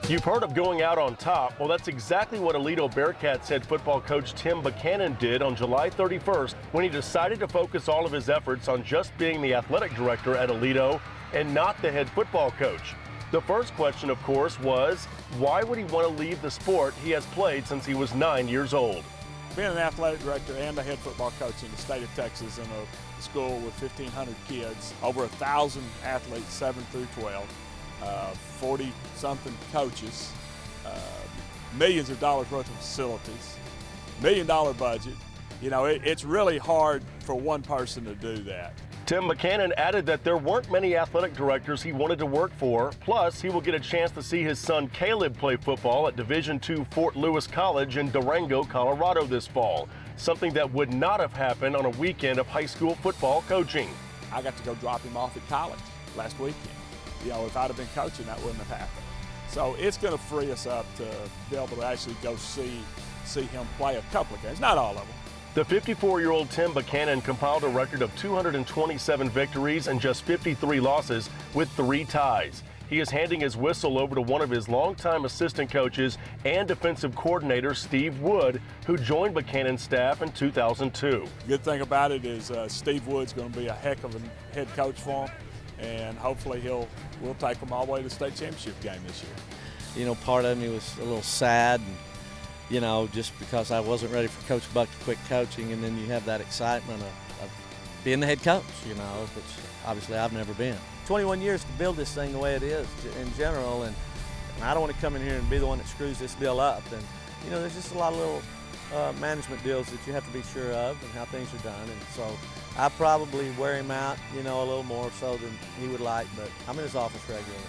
You've heard of going out on top. Well, that's exactly what Aledo Bearcats head football coach Tim Buchanan did on July 31st when he decided to focus all of his efforts on just being the athletic director at Aledo and not the head football coach. The first question, of course, was why would he want to leave the sport he has played since he was 9 years old? Being an athletic director and a head football coach in the state of Texas in a school with 1,500 kids, over 1,000 athletes, 7 through 12, 40-something coaches, millions of dollars worth of facilities, $1 million budget. You know, it's really hard for one person to do that. Tim Buchanan added that there weren't many athletic directors he wanted to work for. Plus, he will get a chance to see his son Caleb play football at Division II Fort Lewis College in Durango, Colorado this fall, something that would not have happened on a weekend of high school football coaching. I got to go drop him off at college last weekend. You know, if I'd have been coaching, that wouldn't have happened. So it's going to free us up to be able to actually go see him play a couple of games, not all of them. The 54-year-old Tim Buchanan compiled a record of 227 victories and just 53 losses with 3 ties. He is handing his whistle over to one of his longtime assistant coaches and defensive coordinator, Steve Wood, who joined Buchanan's staff in 2002. Good thing about it is Steve Wood's going to be a heck of a head coach for him, and hopefully we'll take them all the way to the state championship game this year. You know, part of me was a little sad, and, you know, just because I wasn't ready for Coach Buck to quit coaching, and then you have that excitement of being the head coach, you know, which obviously I've never been. 21 years to build this thing the way it is in general, and I don't want to come in here and be the one that screws this deal up. And, you know, there's just a lot of little management deals that you have to be sure of and how things are done. And so I probably wear him out, you know, a little more so than he would like, but I'm in his office regularly.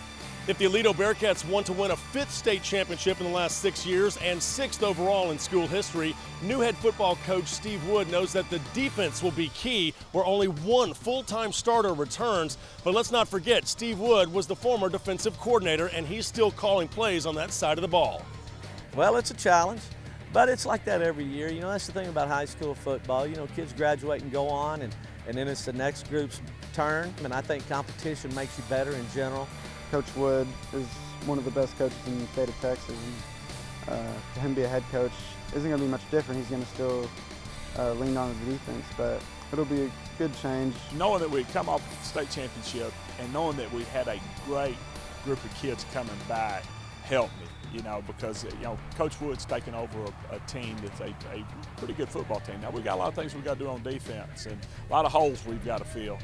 If the Aledo Bearcats want to win a 5th state championship in the last 6 years and 6th overall in school history, new head football coach Steve Wood knows that the defense will be key where only one full-time starter returns. But let's not forget, Steve Wood was the former defensive coordinator, and he's still calling plays on that side of the ball. Well, it's a challenge, but it's like that every year. You know, that's the thing about high school football. You know, kids graduate and go on, and then it's the next group's turn. And I think competition makes you better in general. Coach Wood is one of the best coaches in the state of Texas, and for him to be a head coach isn't going to be much different. He's going to still lean on the defense, but it'll be a good change. Knowing that we come off the state championship and knowing that we had a great group of kids coming back helped me, you know, because, you know, Coach Wood's taken over a team that's a pretty good football team. Now, we got a lot of things we got to do on defense and a lot of holes we've got to fill,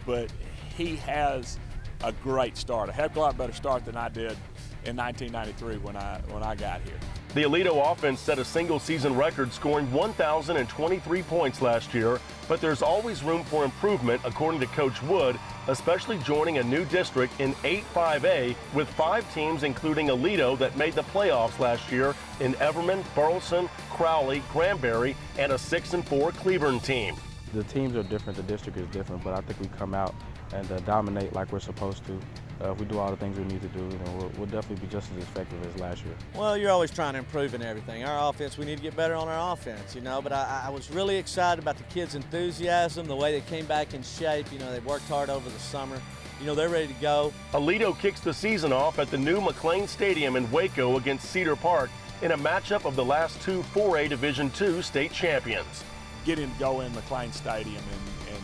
but he has a great start, a heck of a lot better start than I did in 1993 when I got here. The Aledo offense set a single-season record, scoring 1,023 points last year, but there's always room for improvement, according to Coach Wood, especially joining a new district in 8-5A with 5 teams, including Aledo, that made the playoffs last year in Everman, Burleson, Crowley, Granbury, and a 6-4 Cleburne team. The teams are different, the district is different, but I think we come out and dominate like we're supposed to. If we do all the things we need to do, you know, we'll definitely be just as effective as last year. Well, you're always trying to improve in everything. Our offense, we need to get better on our offense, you know, but I was really excited about the kids' enthusiasm, the way they came back in shape. You know, they worked hard over the summer. You know, they're ready to go. Aledo kicks the season off at the new McLean Stadium in Waco against Cedar Park in a matchup of the last 2 4A Division II state champions. Getting to go in McLean Stadium and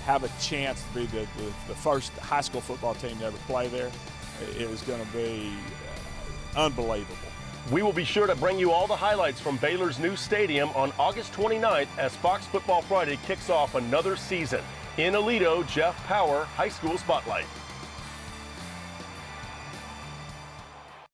have a chance to be the first high school football team to ever play there, it was going to be unbelievable. We will be sure to bring you all the highlights from Baylor's new stadium on August 29th as Fox Football Friday kicks off another season. In Aledo, Jeff Power, High School Spotlight.